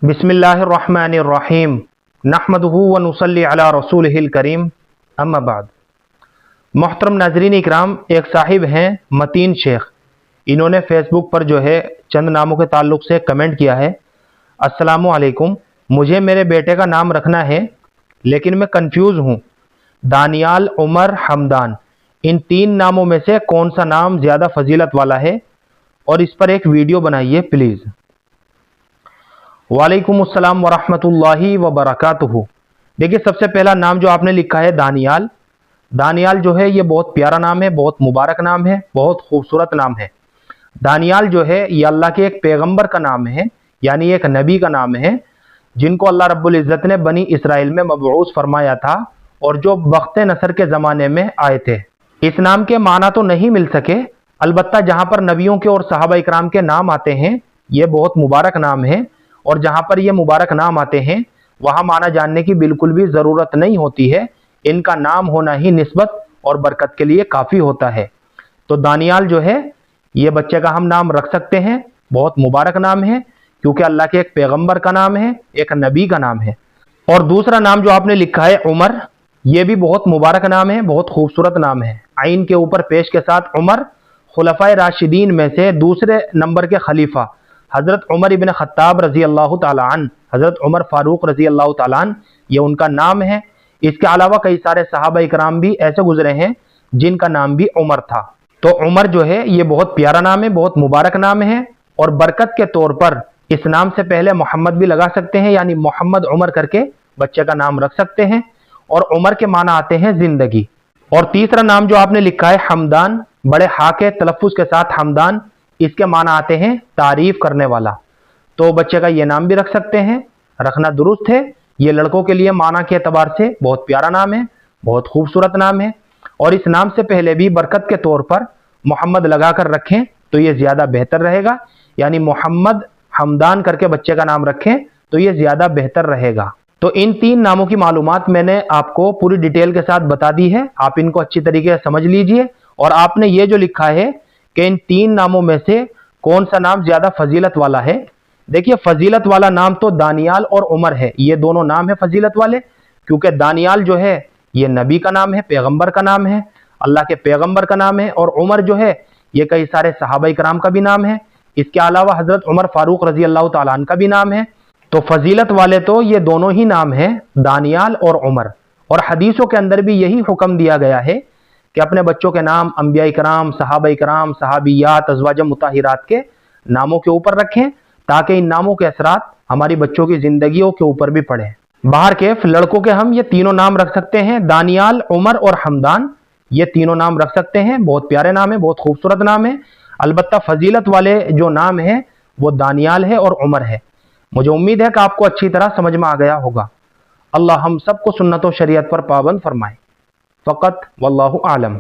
बिस्मिल्लाहिर्रहमानिर्रहीम नहमदुहु व नुसल्ली अला रसूलिहिल करीम अम्मा बाद। मोहतरम नाज़रीन इकराम, एक साहिब हैं मतीन शेख। इन्होंने फेसबुक पर जो है चंद नामों के ताल्लुक़ से कमेंट किया है। अस्सलामु अलैकुम, मुझे मेरे बेटे का नाम रखना है लेकिन मैं कंफ्यूज हूँ। दानियाल, उमर, हमदान, इन तीन नामों में से कौन सा नाम ज़्यादा फजीलत वाला है और इस पर एक वीडियो बनाइए प्लीज़। वालेकुम अस्सलाम वरहमतुल्लाहि वबरकातुहू। देखिए, सबसे पहला नाम जो आपने लिखा है दानियाल। दानियाल जो है ये बहुत प्यारा नाम है, बहुत मुबारक नाम है, बहुत खूबसूरत नाम है। दानियाल जो है ये अल्लाह के एक पैगंबर का नाम है, यानी एक नबी का नाम है, जिनको अल्लाह रब्बुल इज़्ज़त ने बनी इसराइल में मबऊस फरमाया था और जो वक्त नसर के ज़माने में आए थे। इस नाम के माना तो नहीं मिल सके, अलबत्ता जहाँ पर नबियों के और सहाबा इकराम के नाम आते हैं ये बहुत मुबारक नाम है, और जहाँ पर ये मुबारक नाम आते हैं वहाँ माना जानने की बिल्कुल भी ज़रूरत नहीं होती है। इनका नाम होना ही निस्बत और बरकत के लिए काफ़ी होता है। तो दानियाल जो है ये बच्चे का हम नाम रख सकते हैं, बहुत मुबारक नाम है क्योंकि अल्लाह के एक पैगंबर का नाम है, एक नबी का नाम है। और दूसरा नाम जो आपने लिखा है उमर, ये भी बहुत मुबारक नाम है, बहुत खूबसूरत नाम है। आइन के ऊपर पेश के साथ उमर, खुलफाए राशिदीन में से दूसरे नंबर के खलीफा हज़रत उमर इब्न खत्ताब रज़ी अल्लाह तआला अन्हु, हज़रत उमर फारूक रज़ी अल्लाह तआला अन्हु, ये उनका नाम है। इसके अलावा कई सारे सहाबा इकराम भी ऐसे गुजरे हैं जिनका नाम भी उमर था। तो उमर जो है ये बहुत प्यारा नाम है, बहुत मुबारक नाम है, और बरकत के तौर पर इस नाम से पहले मोहम्मद भी लगा सकते हैं, यानी मोहम्मद उमर करके बच्चे का नाम रख सकते हैं। और उमर के माना आते हैं जिंदगी। और तीसरा नाम जो आपने लिखा है हमदान, बड़े हा के तलफ़ुज़ के साथ हमदान, इसके माना आते हैं तारीफ करने वाला। तो बच्चे का ये नाम भी रख सकते हैं, रखना दुरुस्त है। ये लड़कों के लिए माना के एतबार से बहुत प्यारा नाम है, बहुत खूबसूरत नाम है। और इस नाम से पहले भी बरकत के तौर पर मोहम्मद लगा कर रखें तो ये ज़्यादा बेहतर रहेगा, यानी मोहम्मद हमदान करके बच्चे का नाम रखें तो ये ज़्यादा बेहतर रहेगा। तो इन तीन नामों की मालूमात मैंने आपको पूरी डिटेल के साथ बता दी है, आप इनको अच्छी तरीके से समझ लीजिए। और आपने ये जो लिखा है कि इन तीन नामों में से कौन सा नाम ज़्यादा फजीलत वाला है, देखिए फजीलत वाला नाम तो दानियाल और उमर है, ये दोनों नाम है फजीलत वाले, क्योंकि दानियाल जो है ये नबी का नाम है, पैगंबर का नाम है, अल्लाह के पैगंबर का नाम है। और उमर जो है ये कई सारे सहाबा इकराम का भी नाम है। इसके अलावा हज़रत उमर फारूक रज़ी अल्लाह तआला अन्हु का भी नाम है। तो फजीलत वाले तो ये दोनों ही नाम हैं, दानियाल और उमर। और हदीसों के अंदर भी यही हुक्म दिया गया है कि अपने बच्चों के नाम अंबिया इकराम, सहाबा इकराम, सहाबियात, अज़वाज मुताहिरात के नामों के ऊपर रखें, ताकि इन नामों के असरात हमारी बच्चों की जिंदगियों के ऊपर भी पड़े। बाहर के लड़कों के हम ये तीनों नाम रख सकते हैं, दानियाल, उमर और हमदान, ये तीनों नाम रख सकते हैं। बहुत प्यारे नाम है, बहुत खूबसूरत नाम है। अलबत्ता फजीलत वाले जो नाम है वो दानियाल है और उमर है। मुझे उम्मीद है कि आपको अच्छी तरह समझ में आ गया होगा। अल्लाह हम सबको सुन्नत व शरीयत पर पाबंद फरमाए। फ़क़त वल्लाहु आलम।